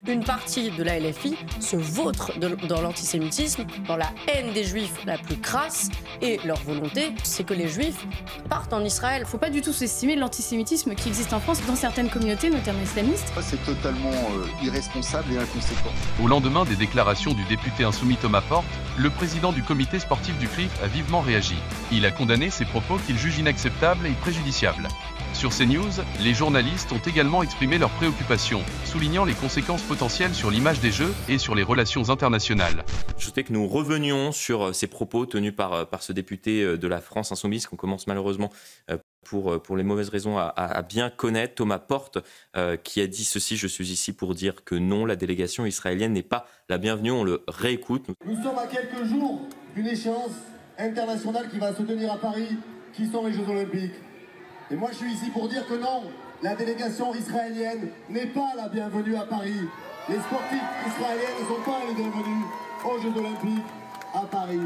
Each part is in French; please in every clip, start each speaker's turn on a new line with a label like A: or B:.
A: Une partie de la LFI se vautre dans l'antisémitisme, dans la haine des juifs la plus crasse, et leur volonté, c'est que les juifs partent en Israël.
B: Faut pas du tout sous-estimer l'antisémitisme qui existe en France dans certaines communautés, notamment islamistes.
C: C'est totalement irresponsable et inconséquent.
D: Au lendemain des déclarations du député insoumis Thomas Porte, le président du comité sportif du CRIF a vivement réagi. Il a condamné ces propos qu'il juge inacceptables et préjudiciables. Sur CNews, les journalistes ont également exprimé leurs préoccupations, soulignant les conséquences potentielles sur l'image des Jeux et sur les relations internationales.
E: Je souhaitais que nous revenions sur ces propos tenus par ce député de la France Insoumise, qu'on commence malheureusement pour les mauvaises raisons à bien connaître, Thomas Porte, qui a dit ceci: je suis ici pour dire que non, la délégation israélienne n'est pas la bienvenue. On le réécoute.
F: Nous sommes à quelques jours d'une échéance internationale qui va se tenir à Paris, qui sont les Jeux Olympiques. Et moi, je suis ici pour dire que non, la délégation israélienne n'est pas la bienvenue à Paris. Les sportifs israéliens ne sont pas les bienvenus aux Jeux Olympiques à Paris.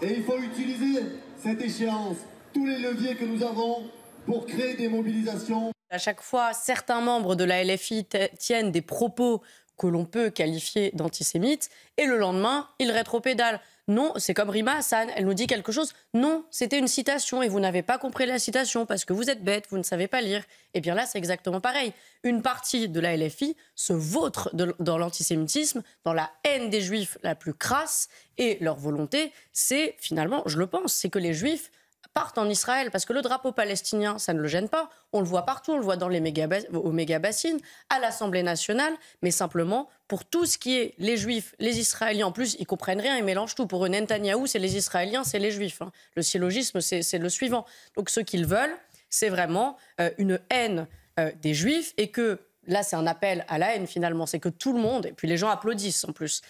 F: Et il faut utiliser cette échéance, tous les leviers que nous avons pour créer des mobilisations.
A: À chaque fois, certains membres de la LFI tiennent des propos que l'on peut qualifier d'antisémites, et le lendemain, ils rétropédalent. Non, c'est comme Rima Hassan, elle nous dit quelque chose. Non, c'était une citation et vous n'avez pas compris la citation parce que vous êtes bête, vous ne savez pas lire. Et bien là, c'est exactement pareil. Une partie de la LFI se vautre dans l'antisémitisme, dans la haine des juifs la plus crasse, et leur volonté, c'est finalement, je le pense, c'est que les juifs partent en Israël, parce que le drapeau palestinien, ça ne le gêne pas. On le voit partout, on le voit dans aux méga-bassines, à l'Assemblée nationale, mais simplement, pour tout ce qui est les Juifs, les Israéliens, en plus, ils comprennent rien, ils mélangent tout. Pour eux, Netanyahou, c'est les Israéliens, c'est les Juifs. Le syllogisme, c'est le suivant. Donc ce qu'ils veulent, c'est vraiment une haine des Juifs, et que là, c'est un appel à la haine, finalement. C'est que tout le monde, et puis les gens applaudissent en plus,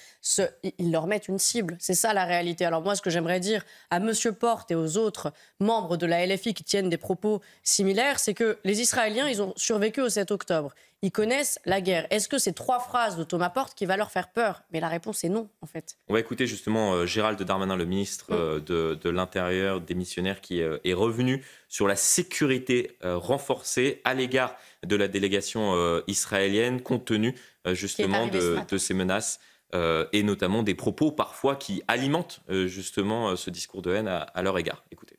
A: ils leur mettent une cible. C'est ça la réalité. Alors moi, ce que j'aimerais dire à M. Porte et aux autres membres de la LFI qui tiennent des propos similaires, c'est que les Israéliens, ils ont survécu au 7 octobre. Ils connaissent la guerre. Est-ce que c'est 3 phrases de Thomas Porte qui va leur faire peur? Mais la réponse est non, en fait.
E: On va écouter justement Gérald Darmanin, le ministre de l'Intérieur démissionnaire, qui est revenu sur la sécurité renforcée à l'égard de la délégation israélienne, compte tenu justement de ces menaces et notamment des propos parfois qui alimentent justement ce discours de haine à leur égard. Écoutez.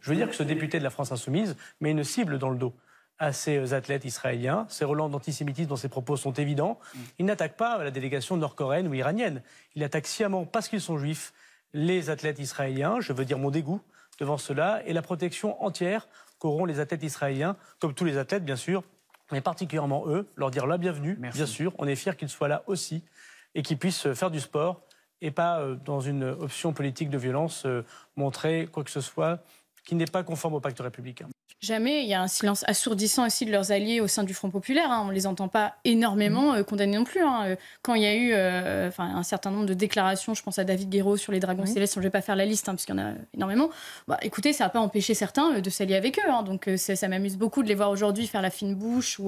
G: Je veux dire que ce député de la France Insoumise met une cible dans le dos à ces athlètes israéliens. Ces relents d'antisémitisme dans ses propos sont évidents. Il n'attaque pas la délégation nord-coréenne ou iranienne. Il attaque sciemment, parce qu'ils sont juifs, les athlètes israéliens. Je veux dire mon dégoût devant cela et la protection entière qu'auront les athlètes israéliens, comme tous les athlètes bien sûr, mais particulièrement eux, leur dire la bienvenue. Merci. Bien sûr, on est fiers qu'ils soient là aussi et qu'ils puissent faire du sport et pas dans une option politique de violence montrer quoi que ce soit qui n'est pas conforme au pacte républicain.
B: Jamais, il y a un silence assourdissant aussi de leurs alliés au sein du Front populaire. On ne les entend pas énormément condamner non plus. Quand il y a eu un certain nombre de déclarations, je pense à David Guéraud sur les Dragons Célestes, je ne vais pas faire la liste parce qu'il y en a énormément. Écoutez, ça n'a pas empêché certains de s'allier avec eux. Donc ça m'amuse beaucoup de les voir aujourd'hui faire la fine bouche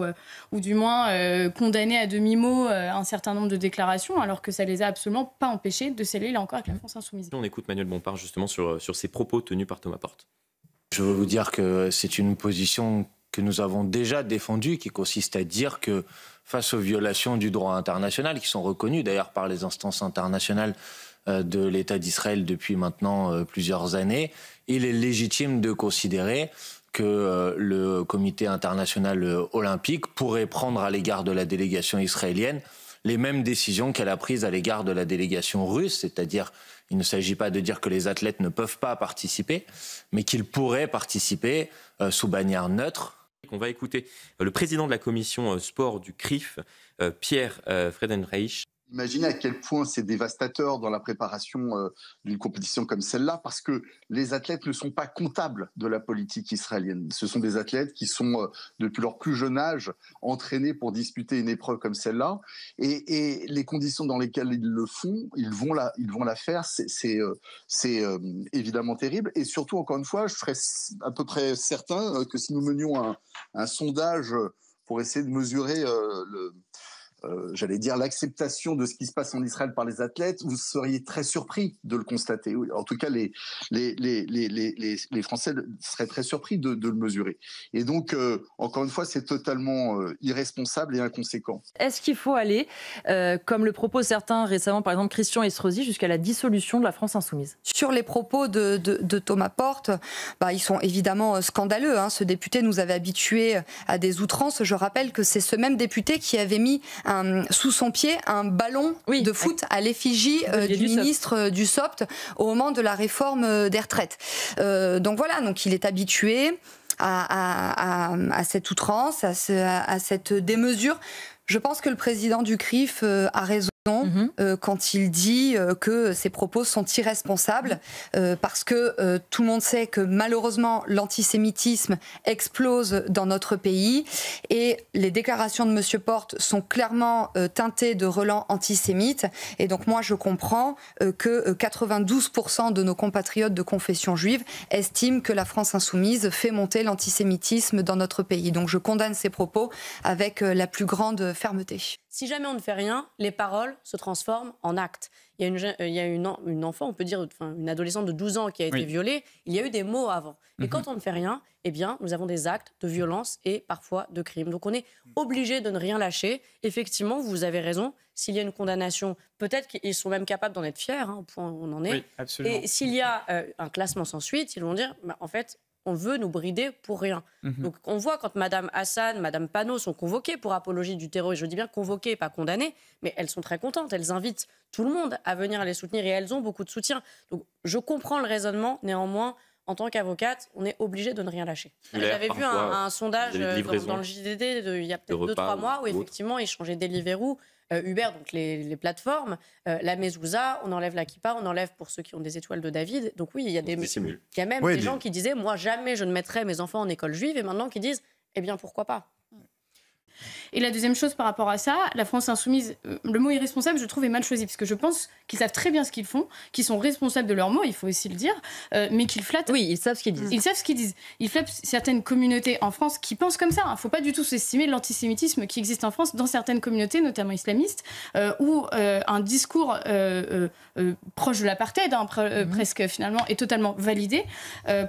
B: ou du moins condamner à demi-mot un certain nombre de déclarations, alors que ça ne les a absolument pas empêchés de s'allier là encore avec la France Insoumise.
E: On écoute Manuel Bompard justement sur ces propos tenus par Thomas Porte.
H: Je veux vous dire que c'est une position que nous avons déjà défendue, qui consiste à dire que face aux violations du droit international, qui sont reconnues d'ailleurs par les instances internationales de l'État d'Israël depuis maintenant plusieurs années, il est légitime de considérer que le comité international olympique pourrait prendre à l'égard de la délégation israélienne les mêmes décisions qu'elle a prises à l'égard de la délégation russe, c'est-à-dire il ne s'agit pas de dire que les athlètes ne peuvent pas participer, mais qu'ils pourraient participer sous bannière neutre.
E: On va écouter le président de la commission sport du CRIF, Pierre Friedenreich.
C: Imaginez à quel point c'est dévastateur dans la préparation d'une compétition comme celle-là, parce que les athlètes ne sont pas comptables de la politique israélienne. Ce sont des athlètes qui sont, depuis leur plus jeune âge, entraînés pour disputer une épreuve comme celle-là. Et les conditions dans lesquelles ils le font, ils vont la faire, c'est évidemment terrible. Et surtout, encore une fois, je serais à peu près certain que si nous menions un sondage pour essayer de mesurer j'allais dire, l'acceptation de ce qui se passe en Israël par les athlètes, vous seriez très surpris de le constater. Oui, en tout cas, les Français seraient très surpris de le mesurer. Et donc, encore une fois, c'est totalement irresponsable et inconséquent.
I: Est-ce qu'il faut aller, comme le proposent certains récemment, par exemple Christian Estrosi, jusqu'à la dissolution de la France insoumise?
J: Sur les propos de Thomas Porte, ils sont évidemment scandaleux. Ce député nous avait habitués à des outrances. Je rappelle que c'est ce même député qui avait mis sous son pied un ballon de foot à l'effigie du ministre du SOPT au moment de la réforme des retraites. Donc voilà, donc il est habitué à cette outrance, à cette démesure. Je pense que le président du CRIF a raison quand il dit que ces propos sont irresponsables, parce que tout le monde sait que malheureusement l'antisémitisme explose dans notre pays et les déclarations de M. Porte sont clairement teintées de relents antisémites. Et donc moi je comprends que 92% de nos compatriotes de confession juive estiment que la France insoumise fait monter l'antisémitisme dans notre pays. Donc je condamne ces propos avec la plus grande fermeté.
A: Si jamais on ne fait rien, les paroles se transforment en actes. Il y a une enfant, on peut dire, une adolescente de 12 ans qui a été violée. Il y a eu des mots avant. Et quand on ne fait rien, eh bien, nous avons des actes de violence et parfois de crimes. Donc on est obligé de ne rien lâcher. Effectivement, vous avez raison. S'il y a une condamnation, peut-être qu'ils sont même capables d'en être fiers, au point où on en est.
K: Oui, absolument.
A: Et s'il y a un classement sans suite, ils vont dire, en fait, on veut nous brider pour rien. Donc on voit quand Mme Hassan, Mme Panot sont convoquées pour apologie du terrorisme, je dis bien convoquées, pas condamnées, mais elles sont très contentes, elles invitent tout le monde à venir les soutenir et elles ont beaucoup de soutien. Donc je comprends le raisonnement, néanmoins, en tant qu'avocate, on est obligé de ne rien lâcher. J'avais vu un sondage dans le JDD il y a peut-être 2-3 mois où effectivement ils changeaient Deliveroo, Uber, donc les plateformes, la mezouza, on enlève la kippa, on enlève pour ceux qui ont des étoiles de David. Donc oui, il y a même des gens qui disaient, moi jamais je ne mettrai mes enfants en école juive, et maintenant qui disent, eh bien pourquoi pas.
B: Et la deuxième chose par rapport à ça, la France insoumise, le mot irresponsable, je trouve, est mal choisi, parce que je pense qu'ils savent très bien ce qu'ils font, qu'ils sont responsables de leurs mots, il faut aussi le dire, mais qu'ils flattent.
I: Oui, ils savent ce qu'ils disent.
B: Ils savent ce qu'ils disent. Ils flattent certaines communautés en France qui pensent comme ça. Il ne faut pas du tout sous-estimer l'antisémitisme qui existe en France dans certaines communautés, notamment islamistes, où un discours proche de l'apartheid, presque finalement, est totalement validé.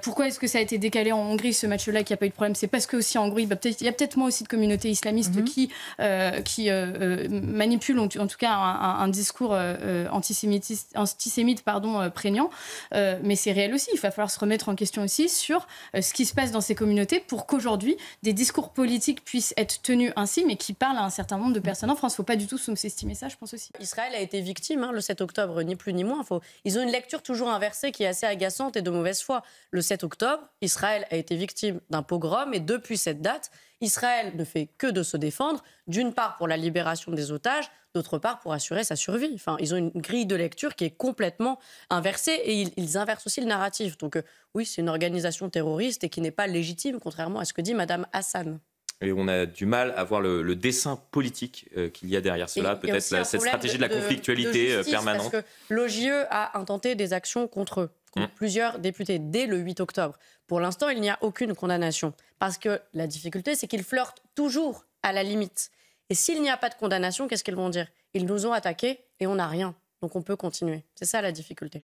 B: Pourquoi est-ce que ça a été décalé en Hongrie, ce match-là, qu'il n'y a pas eu de problème? C'est parce que aussi en Hongrie, il y a peut-être moins aussi de communautés islamistes qui manipulent, en tout cas, un discours antisémite prégnant. Mais c'est réel aussi. Il va falloir se remettre en question aussi sur ce qui se passe dans ces communautés pour qu'aujourd'hui, des discours politiques puissent être tenus ainsi, mais qui parlent à un certain nombre de personnes en France. Il ne faut pas du tout sous-estimer ça, je pense aussi.
A: Israël a été victime le 7 octobre, ni plus ni moins. Ils ont une lecture toujours inversée qui est assez agaçante et de mauvaise foi. Le 7 octobre, Israël a été victime d'un pogrom et depuis cette date, Israël ne fait que de se défendre, d'une part pour la libération des otages, d'autre part pour assurer sa survie. Enfin, ils ont une grille de lecture qui est complètement inversée et ils inversent aussi le narratif. Donc oui, c'est une organisation terroriste et qui n'est pas légitime, contrairement à ce que dit Mme Hassan.
E: Et on a du mal à voir le dessin politique qu'il y a derrière cela, peut-être cette stratégie de la conflictualité de justice, permanente.
A: Parce que l'OJIE a intenté des actions contre eux, contre plusieurs députés, dès le 8 octobre. Pour l'instant, il n'y a aucune condamnation. Parce que la difficulté, c'est qu'ils flirtent toujours à la limite. Et s'il n'y a pas de condamnation, qu'est-ce qu'ils vont dire? Ils nous ont attaqués et on n'a rien. Donc on peut continuer. C'est ça la difficulté.